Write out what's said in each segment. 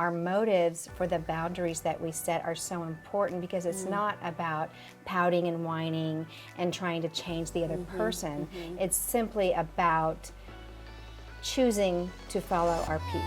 our motives for the boundaries that we set are so important, because it's not about pouting and whining and trying to change the other person. It's simply about choosing to follow our peace.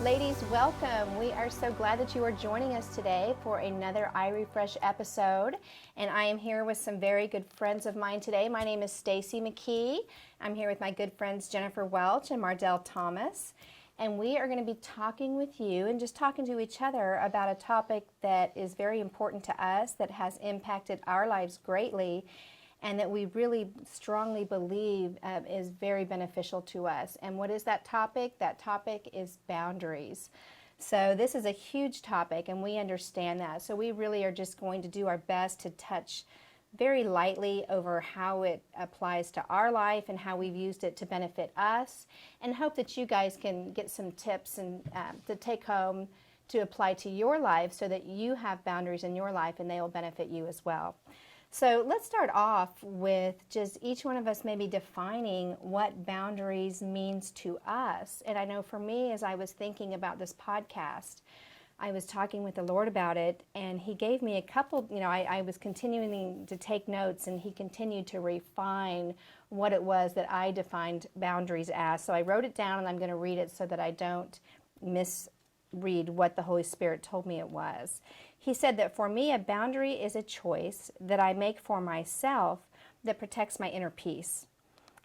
Ladies, welcome. We are so glad that you are joining us today for another iRefresh episode. And I am here with some very good friends of mine today. My name is Staci McKee. I'm here with my good friends Jennifer Welch and Mardelle Thomas. And we are going to be talking with you and just talking to each other about a topic that is very important to us, that has impacted our lives greatly, and that we really strongly believe is very beneficial to us. And what is that topic? That topic is boundaries. So this is a huge topic, and we understand that. So we really are just going to do our best to touch very lightly over how it applies to our life and how we've used it to benefit us, and hope that you guys can get some tips and to take home to apply to your life so that you have boundaries in your life and they will benefit you as well. So let's start off with just each one of us maybe defining what boundaries means to us. And I know for me, as I was thinking about this podcast, I was talking with the Lord about it, and He gave me a couple, I was continuing to take notes, and He continued to refine what it was that I defined boundaries as. So I wrote it down, and I'm going to read it so that I don't misread what the Holy Spirit told me it was. He said that for me, a boundary is a choice that I make for myself that protects my inner peace.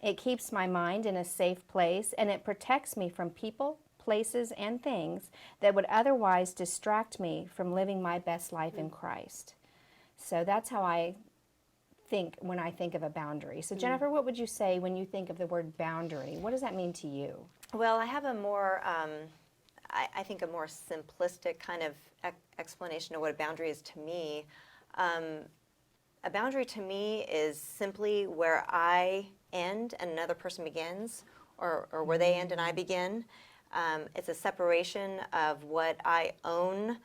It keeps my mind in a safe place, and it protects me from people, places, and things that would otherwise distract me from living my best life in Christ. So that's how I think when I think of a boundary. So Jennifer, what would you say when you think of the word boundary? What does that mean to you? Well, I have a more, I think a more simplistic kind of explanation of what a boundary is to me. A boundary to me is simply where I end and another person begins, or where they end and I begin. It's a separation of what I own,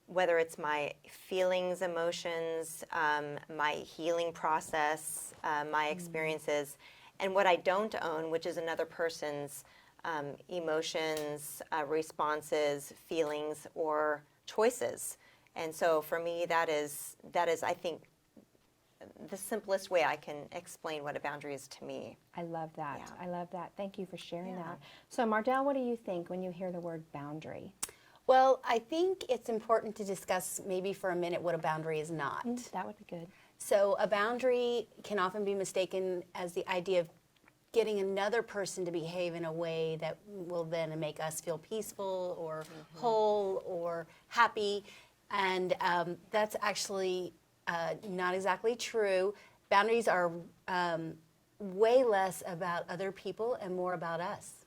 whether it's my feelings, emotions, my healing process, my experiences, and what I don't own, which is another person's emotions, responses, feelings, or choices. And so for me, that is I think the simplest way I can explain what a boundary is to me. I love that. Yeah. I love that. Thank you for sharing that. So Mardelle, what do you think when you hear the word boundary? Well, I think it's important to discuss maybe for a minute what a boundary is not. That would be good. So a boundary can often be mistaken as the idea of getting another person to behave in a way that will then make us feel peaceful or whole or happy. And that's actually not exactly true. Boundaries are way less about other people and more about us.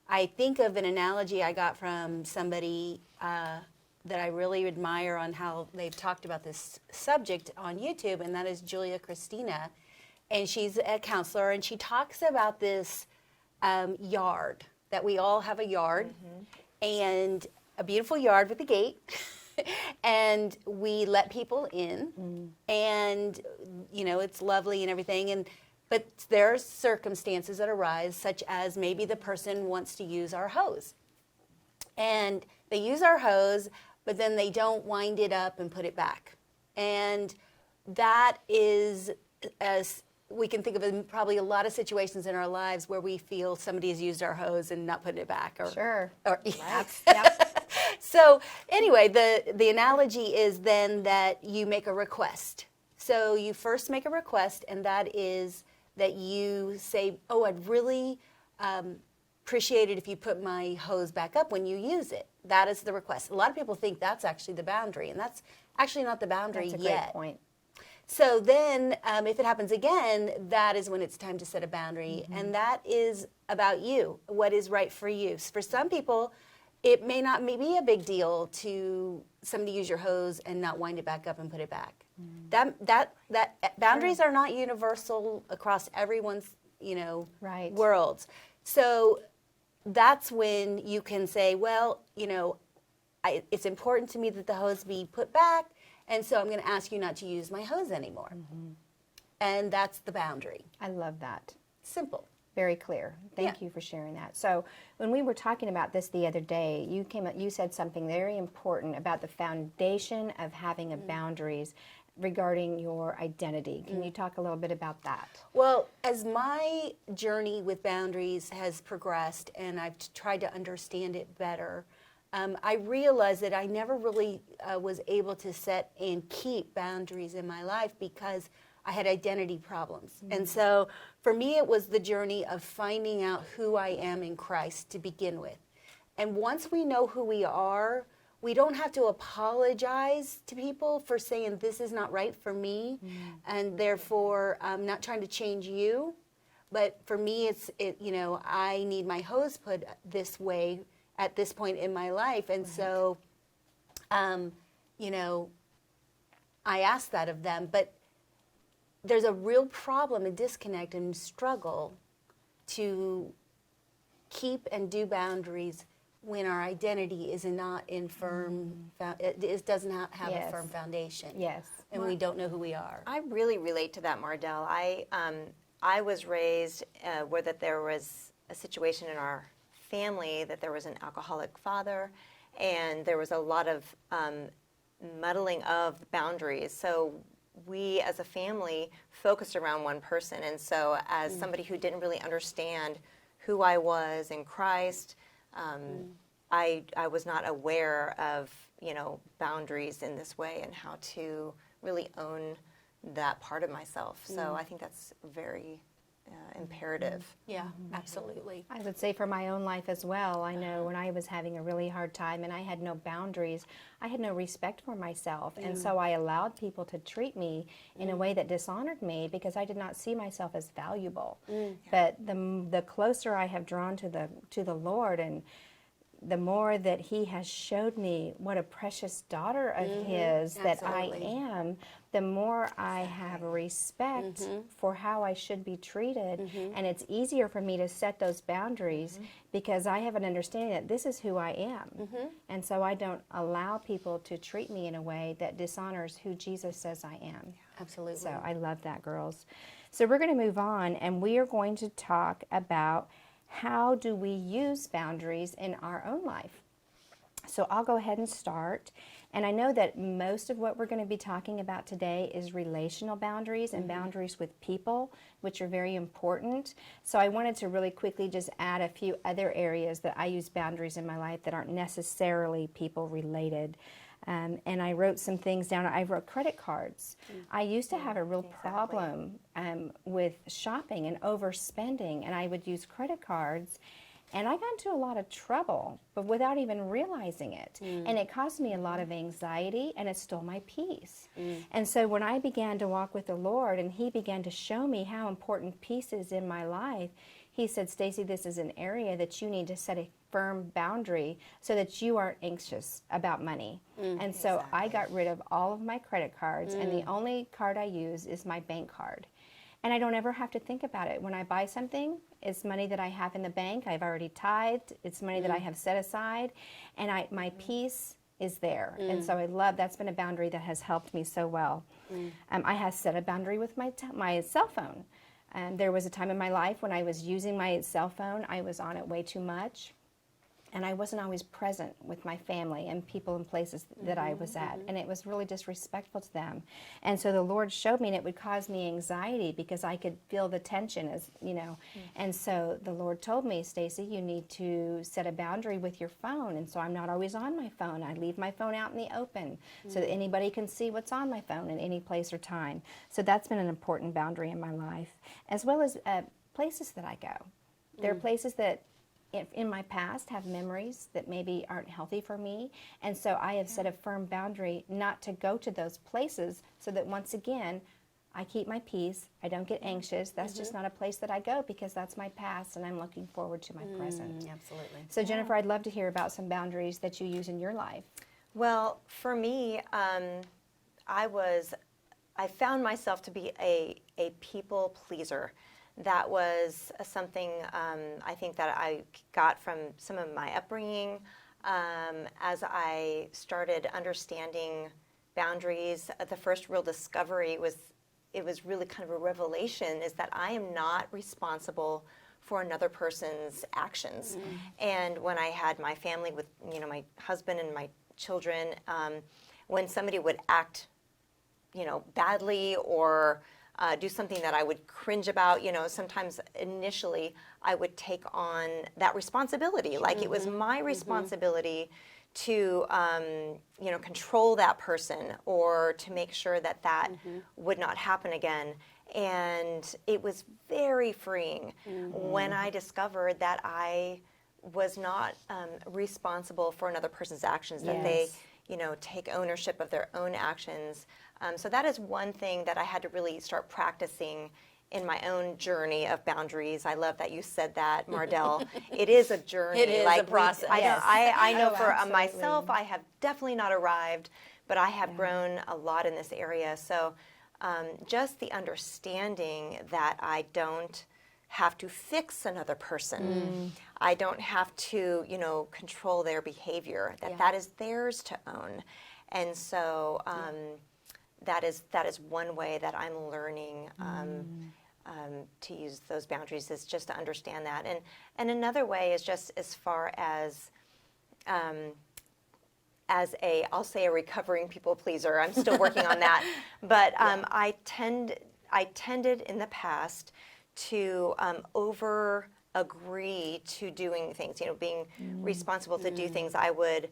I think of an analogy I got from somebody that I really admire on how they've talked about this subject on YouTube, and that is Julia Christina. And she's a counselor, and she talks about this yard, that we all have a yard, and a beautiful yard with a gate. And we let people in, and it's lovely and everything. But there are circumstances that arise, such as maybe the person wants to use our hose, and they use our hose, but then they don't wind it up and put it back. And that is, as we can think of probably a lot of situations in our lives where we feel somebody has used our hose and not put it back. So anyway, the analogy is then that you make a request. So you first make a request, and that is that you say, I'd really appreciate it if you put my hose back up when you use it. That is the request. A lot of people think that's actually the boundary, and that's actually not the boundary yet. That's a great point. So then if it happens again, that is when it's time to set a boundary. And that is about you, what is right for you. For some people, it may not be a big deal to somebody use your hose and not wind it back up and put it back. That boundaries are not universal across everyone's, Right. worlds. So that's when you can say, well, it's important to me that the hose be put back, and so I'm going to ask you not to use my hose anymore. And that's the boundary. I love that. Simple. Very clear. Thank you for sharing that. So when we were talking about this the other day, you said something very important about the foundation of having a boundaries regarding your identity. Can you talk a little bit about that? Well, as my journey with boundaries has progressed and I've tried to understand it better, I realized that I never really was able to set and keep boundaries in my life because I had identity problems. And so for me, it was the journey of finding out who I am in Christ to begin with. And once we know who we are, we don't have to apologize to people for saying this is not right for me, and therefore I'm not trying to change you. But for me, I need my hose put this way at this point in my life, and so, I ask that of them. But there's a real problem, a disconnect, and struggle to keep and do boundaries when our identity is not in firm, it doesn't have a firm foundation. Yes. And we don't know who we are. I really relate to that, Mardelle. I was raised where that there was a situation in our family that there was an alcoholic father, and there was a lot of muddling of boundaries. So we as a family focused around one person. And so as somebody who didn't really understand who I was in Christ, I was not aware of, boundaries in this way and how to really own that part of myself. So I think that's very imperative. Yeah, absolutely. I would say for my own life as well, I know when I was having a really hard time and I had no boundaries, I had no respect for myself. And so I allowed people to treat me in a way that dishonored me because I did not see myself as valuable. But the closer I have drawn to the Lord, and the more that He has showed me what a precious daughter of His that I am, the more I have respect for how I should be treated. And it's easier for me to set those boundaries because I have an understanding that this is who I am. And so I don't allow people to treat me in a way that dishonors who Jesus says I am. Absolutely. So I love that, girls. So we're going to move on, and we are going to talk about how do we use boundaries in our own life. So I'll go ahead and start. And I know that most of what we're going to be talking about today is relational boundaries and boundaries with people, which are very important. So I wanted to really quickly just add a few other areas that I use boundaries in my life that aren't necessarily people related. And I wrote some things down. I wrote credit cards. I used to have a real problem with shopping and overspending, and I would use credit cards. And I got into a lot of trouble, but without even realizing it. And it caused me a lot of anxiety, and it stole my peace. And so when I began to walk with the Lord, and He began to show me how important peace is in my life, He said, Stacy, this is an area that you need to set a firm boundary so that you aren't anxious about money. And so I got rid of all of my credit cards, and the only card I use is my bank card. And I don't ever have to think about it. When I buy something, it's money that I have in the bank. I've already tithed. It's money that I have set aside. And my peace is there. And so I love, that's been a boundary that has helped me so well. I have set a boundary with my cell phone. There was a time in my life when I was using my cell phone. I was on it way too much. And I wasn't always present with my family and people and places that I was at. And it was really disrespectful to them. And so the Lord showed me, and it would cause me anxiety because I could feel the tension, And so the Lord told me, Stacy, you need to set a boundary with your phone. And so I'm not always on my phone. I leave my phone out in the open so that anybody can see what's on my phone in any place or time. So that's been an important boundary in my life, as well as places that I go. There are places that in my past have memories that maybe aren't healthy for me, and so I have set a firm boundary not to go to those places so that once again I keep my peace, I don't get anxious. That's just not a place that I go because that's my past and I'm looking forward to my present. Absolutely. So Jennifer, I'd love to hear about some boundaries that you use in your life. Well, for me, I found myself to be a people pleaser. That was something I think that I got from some of my upbringing. As I started understanding boundaries, the first real discovery was, it was really kind of a revelation, is that I am not responsible for another person's actions. And when I had my family with, my husband and my children, when somebody would act, badly or do something that I would cringe about, sometimes initially I would take on that responsibility. Like it was my responsibility to, control that person or to make sure that that would not happen again. And it was very freeing when I discovered that I was not responsible for another person's actions, that they, take ownership of their own actions. So that is one thing that I had to really start practicing in my own journey of boundaries. I love that you said that, Mardelle. It is a journey. It is a process. I know for absolutely. myself, I have definitely not arrived, but I have grown a lot in this area. So just the understanding that I don't have to fix another person. I don't have to, control their behavior, that is theirs to own. And so that is one way that I'm learning to use those boundaries, is just to understand that. And another way is just as far as I'll say a recovering people pleaser. I'm still working on that. But I tended in the past to over agree to doing things, being responsible to do things. I would,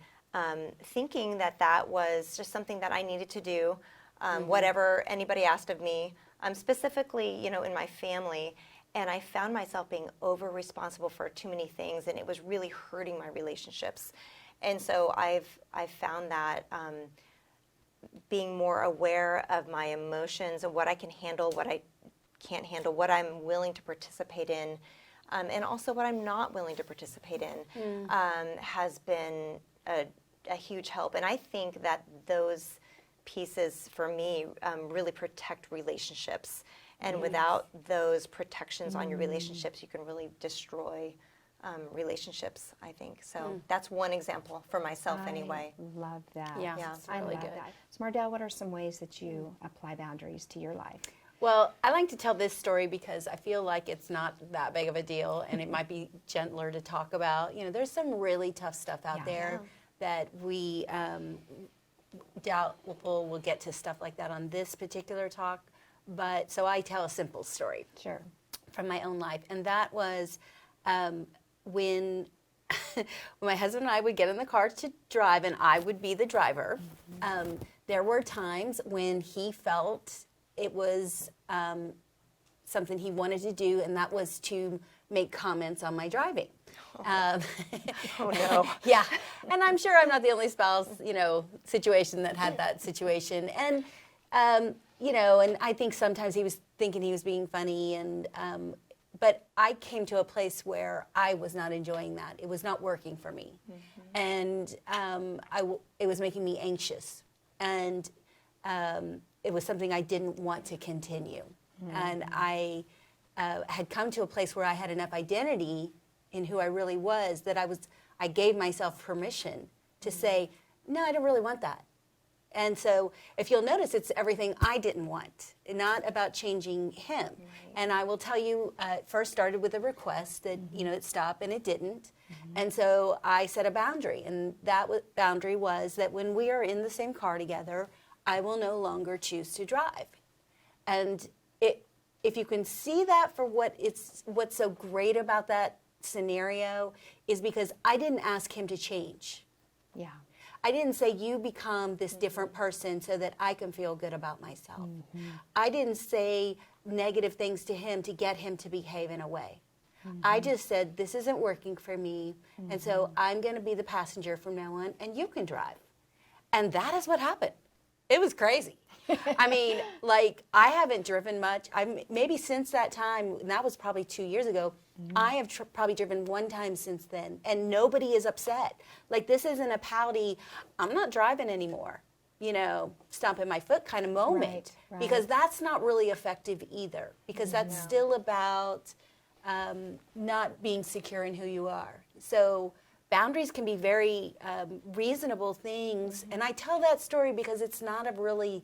thinking that was just something that I needed to do, whatever anybody asked of me, specifically, in my family. And I found myself being over responsible for too many things, and it was really hurting my relationships. And so I've found that being more aware of my emotions and what I can handle, what I can't handle, what I'm willing to participate in, and also what I'm not willing to participate in, has been a huge help. And I think that those pieces, for me, really protect relationships. And without those protections on your relationships, you can really destroy relationships, I think. So that's one example for myself anyway. Love that. Yeah, Yeah. it's I really love good. that. So Mardelle, what are some ways that you apply boundaries to your life? Well, I like to tell this story because I feel like it's not that big of a deal, and it might be gentler to talk about. There's some really tough stuff out there that we doubt we'll get to stuff like that on this particular talk. But so I tell a simple story. Sure. From my own life, and that was when my husband and I would get in the car to drive, and I would be the driver. There were times when he felt it was something he wanted to do, and that was to make comments on my driving. Oh no. Yeah, and I'm sure I'm not the only spouse, situation that had that situation. And, and I think sometimes he was thinking he was being funny, and but I came to a place where I was not enjoying that. It was not working for me. And it was making me anxious. And it was something I didn't want to continue. And I had come to a place where I had enough identity in who I really was that I gave myself permission to say, no, I don't really want that. And so if you'll notice, it's everything I didn't want, not about changing him. Right. And I will tell you, it first started with a request that, it stop, and it didn't. And so I set a boundary, and that boundary was that when we are in the same car together, I will no longer choose to drive. And if you can see that for what's so great about that scenario is because I didn't ask him to change. Yeah. I didn't say, you become this different person so that I can feel good about myself. I didn't say negative things to him to get him to behave in a way. I just said, this isn't working for me, and so I'm going to be the passenger from now on, and you can drive. And that is what happened. It was crazy. I mean, like, I haven't driven much. Maybe since that time, and that was probably 2 years ago, I have probably driven one time since then, and nobody is upset. Like, this isn't a pouty, I'm not driving anymore, stomping my foot kind of moment. Right. Because that's not really effective either. Because that's still about not being secure in who you are. So boundaries can be very reasonable things. And I tell that story because it's not a really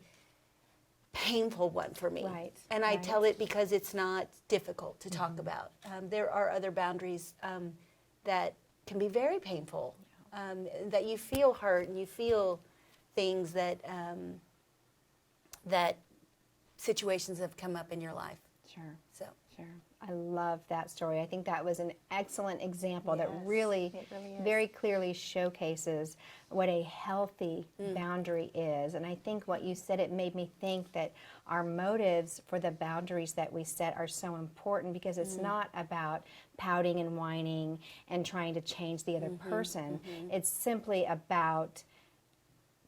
painful one for me. Right. And I tell it because it's not difficult to talk about. There are other boundaries that can be very painful, that you feel hurt and you feel things that that situations have come up in your life. Sure. So. Sure. I love that story. I think that was an excellent example that Yes, really, it really is. very clearly showcases what a healthy boundary is. And I think what you said, it made me think that our motives for the boundaries that we set are so important, because it's not about pouting and whining and trying to change the other person. It's simply about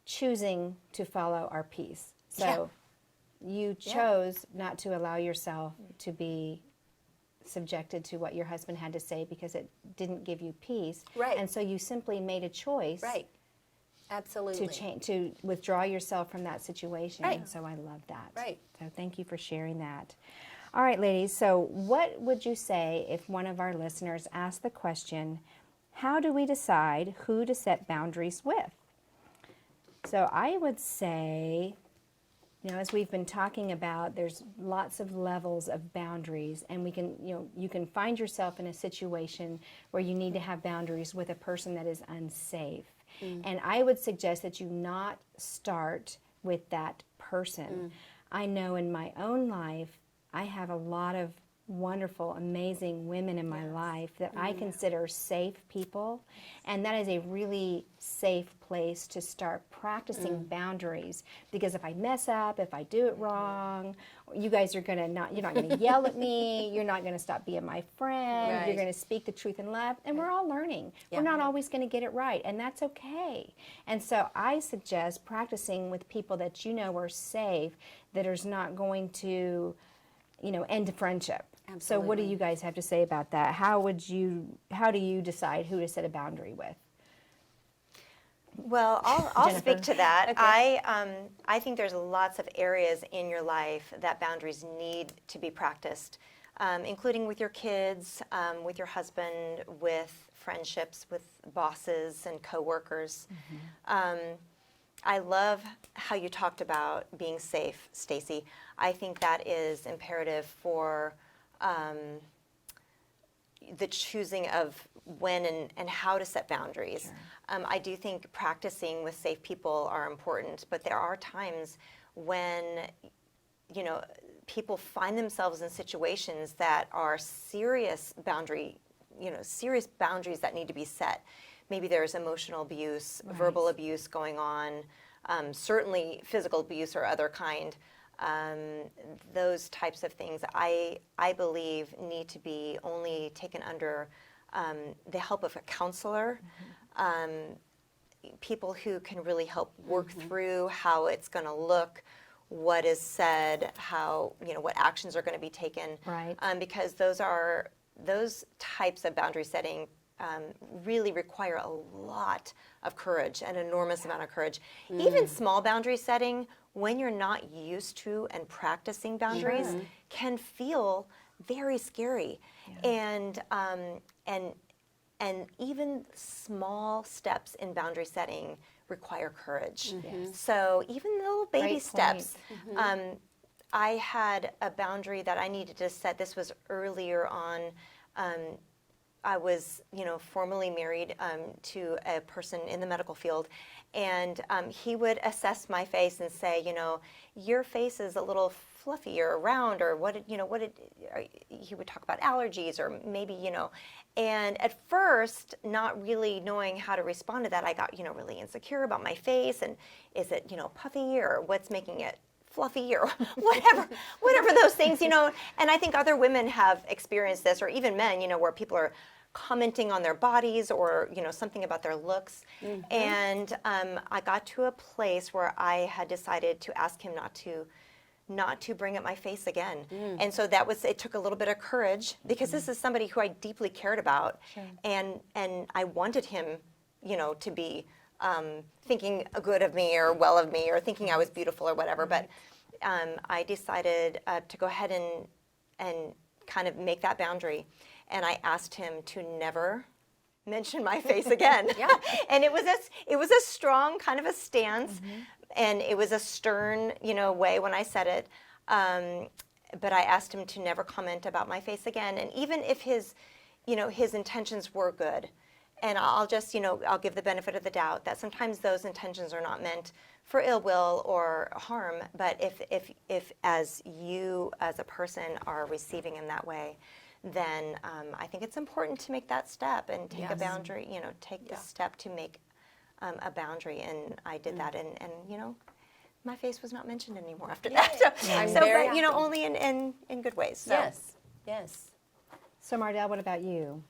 choosing to follow our peace. So you chose not to allow yourself to be subjected to what your husband had to say because it didn't give you peace. Right. And so you simply made a choice Right. Absolutely. to withdraw yourself from that situation. Right. And so I love that. Right. So thank you for sharing that. All right, ladies. So what would you say if one of our listeners asked the question, how do we decide who to set boundaries with? So I would say, as we've been talking about, there's lots of levels of boundaries, and we can, you can find yourself in a situation where you need to have boundaries with a person that is unsafe. And I would suggest that you not start with that person. I know in my own life, I have a lot of wonderful, amazing women in my life that I consider safe people, and that is a really safe place to start practicing boundaries, because if I mess up, if I do it wrong, you guys are you're not going to yell at me, you're not going to stop being my friend, Right. you're going to speak the truth in love, and we're all learning. Yeah. We're not always going to get it right, and that's okay. And so I suggest practicing with people that you know are safe, that is not going to end a friendship. So what do Absolutely. you guys have to say about that? How do you decide who to set a boundary with? Well, I'll Jennifer. speak to that. Okay. I think there's lots of areas in your life that boundaries need to be practiced, including with your kids, with your husband, with friendships, with bosses and coworkers. I love how you talked about being safe, Staci. I think that is imperative for the choosing of when and how to set boundaries. Sure. I do think practicing with safe people are important, but there are times when, people find themselves in situations that are serious boundaries that need to be set. Maybe there's emotional abuse, Right. verbal abuse going on, certainly physical abuse or other kind. Those types of things, I believe, need to be only taken under the help of a counselor, people who can really help work through how it's going to look, what is said, how, what actions are going to be taken. Right. Because those types of boundary setting really require a lot of courage, an enormous amount of courage. Even small boundary setting, when you're not used to and practicing boundaries, can feel very scary. And even small steps in boundary setting require courage. So even little baby Great steps. I had a boundary that I needed to set. This was earlier on. I was, formally married to a person in the medical field, and he would assess my face and say, your face is a little fluffy or round, or he would talk about allergies, or maybe, and at first, not really knowing how to respond to that, I got, really insecure about my face, and is it, puffy, or what's making it fluffy, or whatever those things, and I think other women have experienced this, or even men, where people are commenting on their bodies or, something about their looks. And I got to a place where I had decided to ask him not to bring up my face again. And so it took a little bit of courage, because this is somebody who I deeply cared about. And I wanted him, to be thinking good of me or well of me or thinking I was beautiful or whatever. But I decided to go ahead and kind of make that boundary. And I asked him to never mention my face again. And it was a strong kind of a stance, and it was a stern, way when I said it. But I asked him to never comment about my face again. And even if his intentions were good, and I'll just, I'll give the benefit of the doubt that sometimes those intentions are not meant for ill will or harm. But if as you as a person are receiving in that way, then I think it's important to make that step and take a boundary, take the step to make a boundary. And I did that, and my face was not mentioned anymore after that. But, only in good ways. So. Yes. So Mardelle, what about you?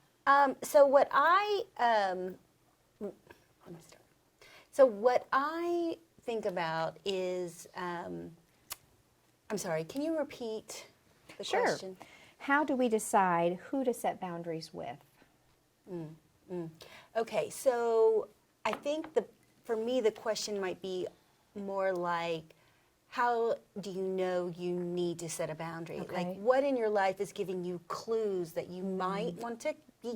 So what I think about is, I'm sorry, can you repeat the question? How do we decide who to set boundaries with? Okay, so I think for me the question might be more like, how do you know you need to set a boundary? Okay. Like, what in your life is giving you clues that you might want to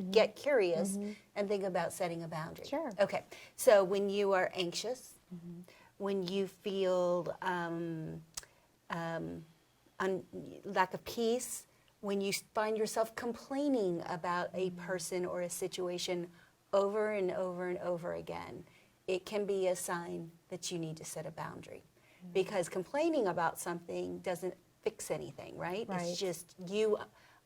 get curious and think about setting a boundary? Sure. Okay, so when you are anxious, when you feel lack of peace, when you find yourself complaining about a person or a situation over and over and over again, it can be a sign that you need to set a boundary. Because complaining about something doesn't fix anything, right? It's just you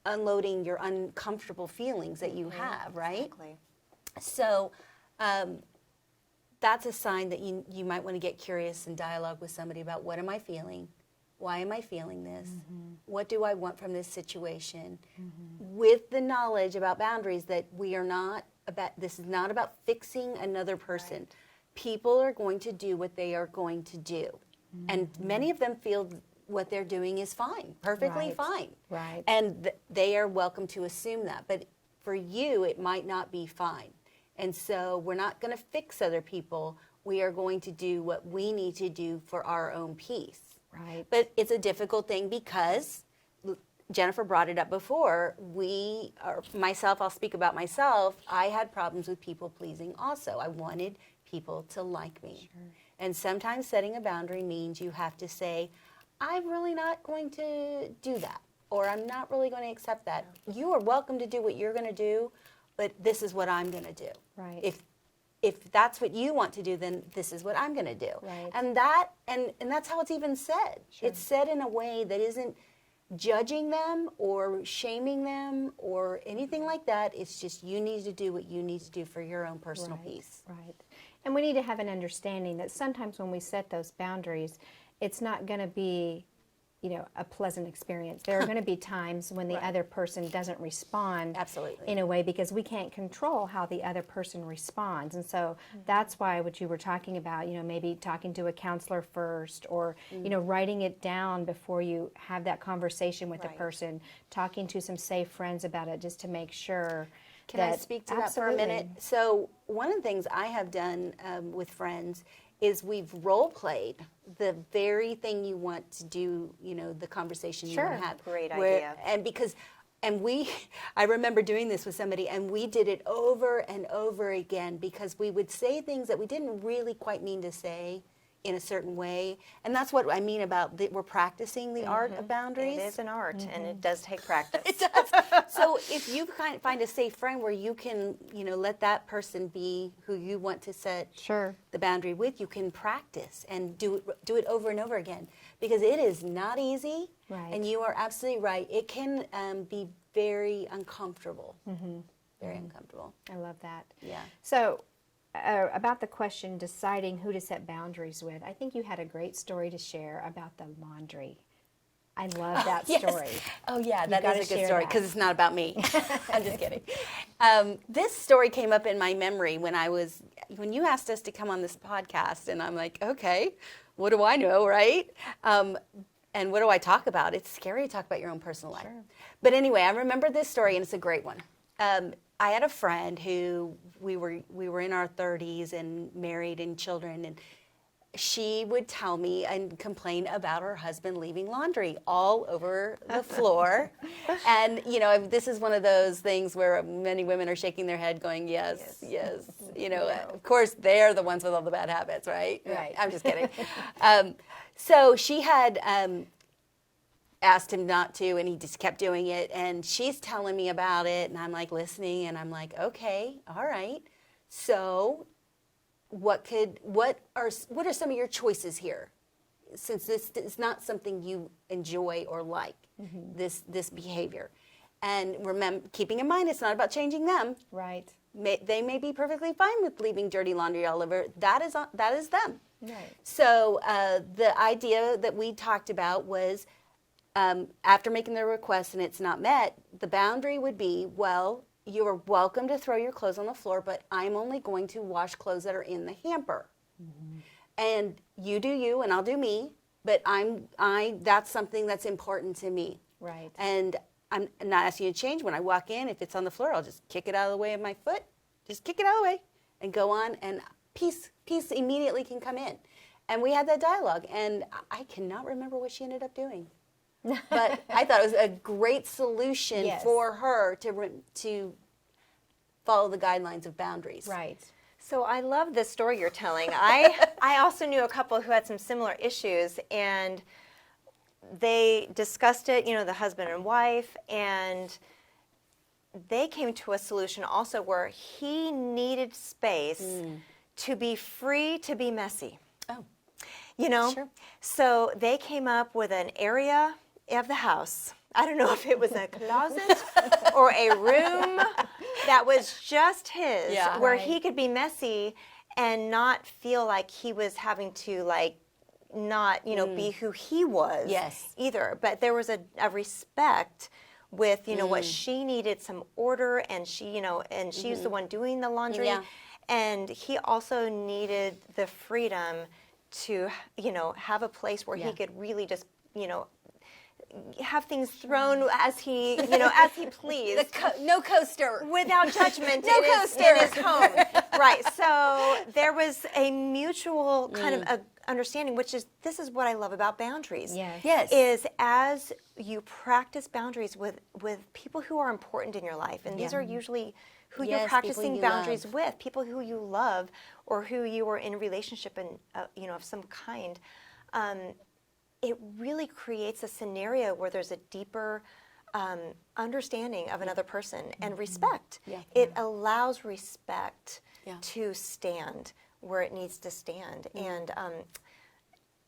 unloading your uncomfortable feelings that you have, right? Exactly. So that's a sign that you might want to get curious and dialogue with somebody about, what am I feeling? Why am I feeling this? What do I want from this situation? With the knowledge about boundaries that this is not about fixing another person. People are going to do what they are going to do. And many of them feel what they're doing is fine, perfectly fine. Right. And they are welcome to assume that. But for you, it might not be fine. And so we're not going to fix other people. We are going to do what we need to do for our own peace. Right. But it's a difficult thing because Jennifer brought it up before. I'll speak about myself. I had problems with people pleasing also. I wanted people to like me. Sure. And sometimes setting a boundary means you have to say, I'm really not going to do that, or I'm not really going to accept that. You are welcome to do what you're going to do, but this is what I'm going to do. Right. If that's what you want to do, then this is what I'm going to do. Right. And that's how it's even said. Sure. It's said in a way that isn't judging them or shaming them or anything like that. It's just, you need to do what you need to do for your own personal peace. Right. And we need to have an understanding that sometimes when we set those boundaries, it's not going to be, a pleasant experience. There are going to be times when the other person doesn't respond in a way, because we can't control how the other person responds. And so that's why what you were talking about, maybe talking to a counselor first, or, writing it down before you have that conversation with the person, talking to some safe friends about it, just to make sure. Can I speak to that for a minute? So one of the things I have done with friends is we've role-played the very thing you want to do, the conversation you want to have. Great idea. I remember doing this with somebody, and we did it over and over again, because we would say things that we didn't really quite mean to say in a certain way. And that's what I mean about we're practicing the art of boundaries. It is an art, and it does take practice. It does. So if you find a safe friend where you can, let that person be who you want to set the boundary with, you can practice and do it over and over again, because it is not easy. Right. And you are absolutely right. It can be very uncomfortable. Very uncomfortable. I love that. Yeah. So about the question, deciding who to set boundaries with, I think you had a great story to share about the laundry. I love that Yes. story. Oh, yeah, that gotta is a good share story that. because it's not about me. I'm just kidding. This story came up in my memory when you asked us to come on this podcast, and I'm like, okay, what do I know, right? And what do I talk about? It's scary to talk about your own personal life. Sure. But anyway, I remember this story, and it's a great one. I had a friend who we were in our 30s and married and children, and she would tell me and complain about her husband leaving laundry all over the floor. And, this is one of those things where many women are shaking their head going, yes. Of course, they're the ones with all the bad habits, right? Right. I'm just kidding. So she had asked him not to, and he just kept doing it. And she's telling me about it, and I'm like listening, and I'm like, okay, all right. So what are some of your choices here, since this is not something you enjoy or like, this behavior? And remember, keeping in mind, it's not about changing them. Right. They may be perfectly fine with leaving dirty laundry all over. That is them. Right. So the idea that we talked about was, after making the request and it's not met, the boundary would be, well, you are welcome to throw your clothes on the floor, but I'm only going to wash clothes that are in the hamper. And you do you, and I'll do me. But that's something that's important to me. Right. And I'm not asking you to change. When I walk in, if it's on the floor, I'll just kick it out of the way of my foot. Just kick it out of the way and go on, and peace immediately can come in. And we had that dialogue, and I cannot remember what she ended up doing. But I thought it was a great solution Yes. for her to follow the guidelines of boundaries. Right. So I love this story you're telling. I also knew a couple who had some similar issues, and they discussed it, the husband and wife, and they came to a solution also where he needed space to be free to be messy. Oh, sure. So they came up with an area of the house. I don't know if it was a closet or a room that was just his, where Right. he could be messy and not feel like he was having to not, be who he was Yes. either. But there was a respect with, what she needed, some order, and she, and she's the one doing the laundry. Yeah. And he also needed the freedom to, have a place where he could really just, have things thrown as he, as he pleased. No coaster. Without judgment No in coaster. his home. Right. So there was a mutual kind of understanding, this is what I love about boundaries. Yes. Yes. Is as you practice boundaries with people who are important in your life, and these Yeah. are usually who Yes, you're people practicing you boundaries love. with, people who you love or who you are in a relationship and of some kind. It really creates a scenario where there's a deeper understanding of another person and respect. Yeah. It allows respect Yeah. to stand where it needs to stand. And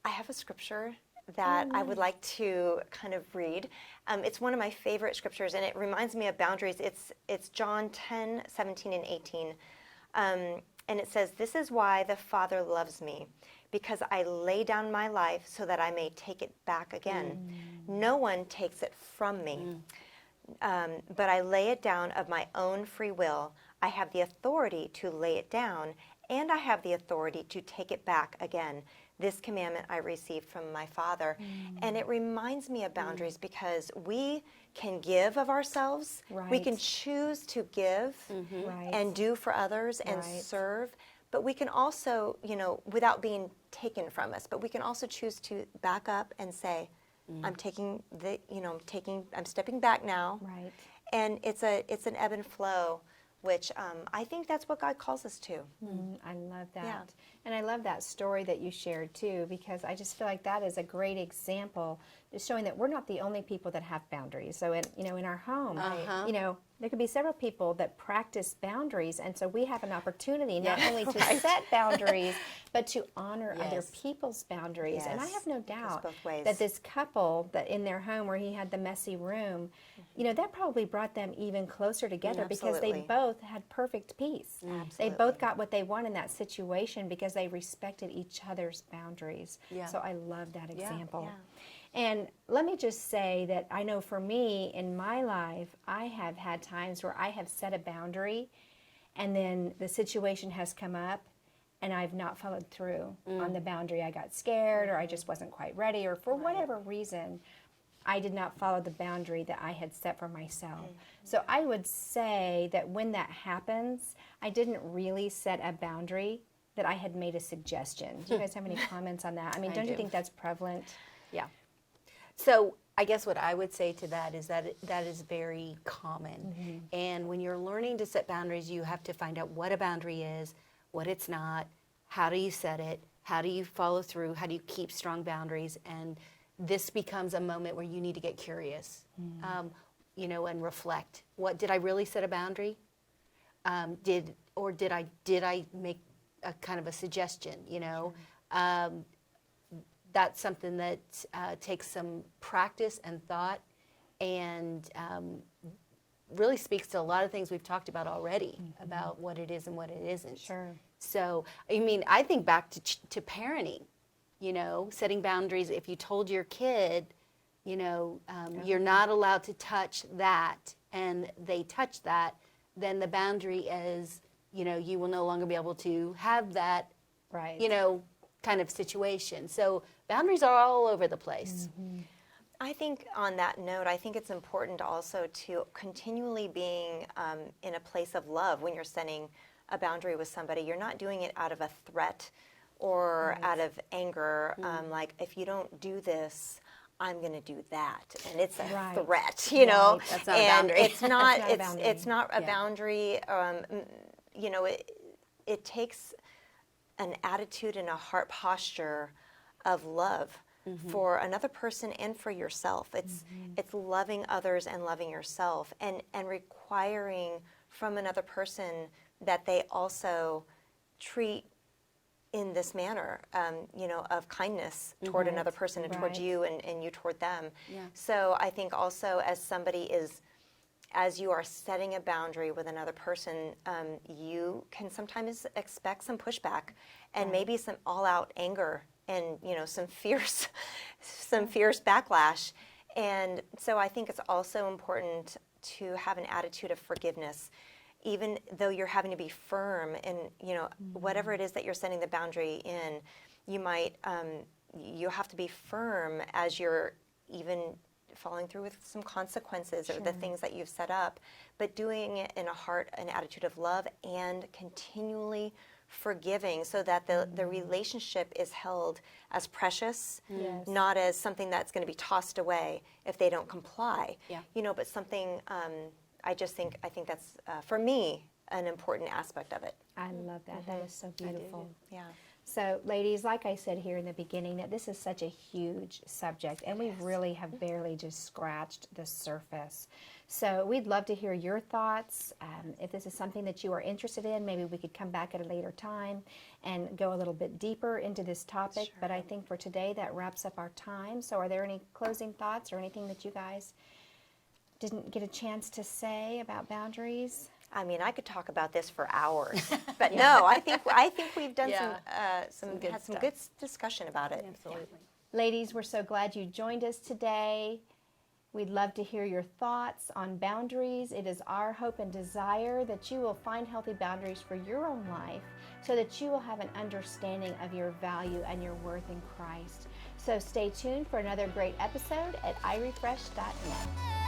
I have a scripture that I would like to kind of read. It's one of my favorite scriptures, and it reminds me of boundaries. It's John 10:17 and 18. And it says, "This is why the Father loves me, because I lay down my life so that I may take it back again. No one takes it from me, but I lay it down of my own free will. I have the authority to lay it down, and I have the authority to take it back again. This commandment I received from my Father." And it reminds me of boundaries because we can give of ourselves. We Right. can choose to give Right. and do for others and Right. serve. But we can also, without being taken from us, but we can also choose to back up and say, I'm taking I'm stepping back now. Right. And it's an ebb and flow, which I think that's what God calls us to. I love that. Yeah. And I love that story that you shared too, because I just feel like that is a great example, just showing that we're not the only people that have boundaries. So in our home, there could be several people that practice boundaries, and so we have an opportunity not only to set boundaries, but to honor other Yes. people's boundaries. And I Yes. have no Goes doubt both ways. that this couple that in their home where he had the messy room, that probably brought them even closer together because they Absolutely. both had perfect peace. They Absolutely. both got what they want in that situation because they respected each other's boundaries. Yeah. So I love that example. Yeah. And let me just say that I know for me in my life, I have had times where I have set a boundary and then the situation has come up and I've not followed through on the boundary. I got scared or I just wasn't quite ready or for whatever reason, I did not follow the boundary that I had set for myself. So I would say that when that happens, I didn't really set a boundary, that I had made a suggestion. Do you guys have any comments on that? I mean, don't you think that's prevalent? Yeah. So I guess what I would say to that is that that is very common. And when you're learning to set boundaries, you have to find out what a boundary is, what it's not, how do you set it, how do you follow through, how do you keep strong boundaries, and this becomes a moment where you need to get curious, you know, and reflect. What did I really set a boundary? Did I make a kind of a suggestion? You know, that's something that takes some practice and thought, and really speaks to a lot of things we've talked about already about what it is and what it isn't. Sure. So, I mean, I think back to parenting, you know, setting boundaries. If you told your kid, you know, you're not allowed to touch that, and they touch that, then the boundary is, you know, you will no longer be able to have that, you know, kind of situation. So boundaries are all over the place. I think on that note, I think it's important also to continually being in a place of love when you're setting a boundary with somebody. You're not doing it out of a threat or out of anger, like if you don't do this, I'm going to do that, and it's a threat, you know. That's not a boundary. It's not. It's not a boundary. It's not a boundary. You know, it takes an attitude and a heart posture of love for another person and for yourself. It's loving others and loving yourself, and requiring from another person that they also treat in this manner, you know, of kindness toward another person and toward you and you toward them. So I think also as somebody as you are setting a boundary with another person, you can sometimes expect some pushback and maybe some all-out anger and, you know, some fierce backlash. And so I think it's also important to have an attitude of forgiveness, even though you're having to be firm in, you know, whatever it is that you're setting the boundary in. You might, you have to be firm as you're even following through with some consequences or the things that you've set up, but doing it in a heart, an attitude of love, and continually forgiving, so that the relationship is held as precious, not as something that's going to be tossed away if they don't comply. You know, but something, I think that's, for me, an important aspect of it. I love that. That is so beautiful. Yeah. So, ladies, like I said here in the beginning, that this is such a huge subject, and we really have barely just scratched the surface. So we'd love to hear your thoughts. If this is something that you are interested in, maybe we could come back at a later time and go a little bit deeper into this topic. But I think for today, that wraps up our time. So are there any closing thoughts or anything that you guys didn't get a chance to say about boundaries? I mean, I could talk about this for hours, but no, I think we've done some good discussion about it. Absolutely. Ladies, we're so glad you joined us today. We'd love to hear your thoughts on boundaries. It is our hope and desire that you will find healthy boundaries for your own life, so that you will have an understanding of your value and your worth in Christ. So stay tuned for another great episode at iRefresh.net.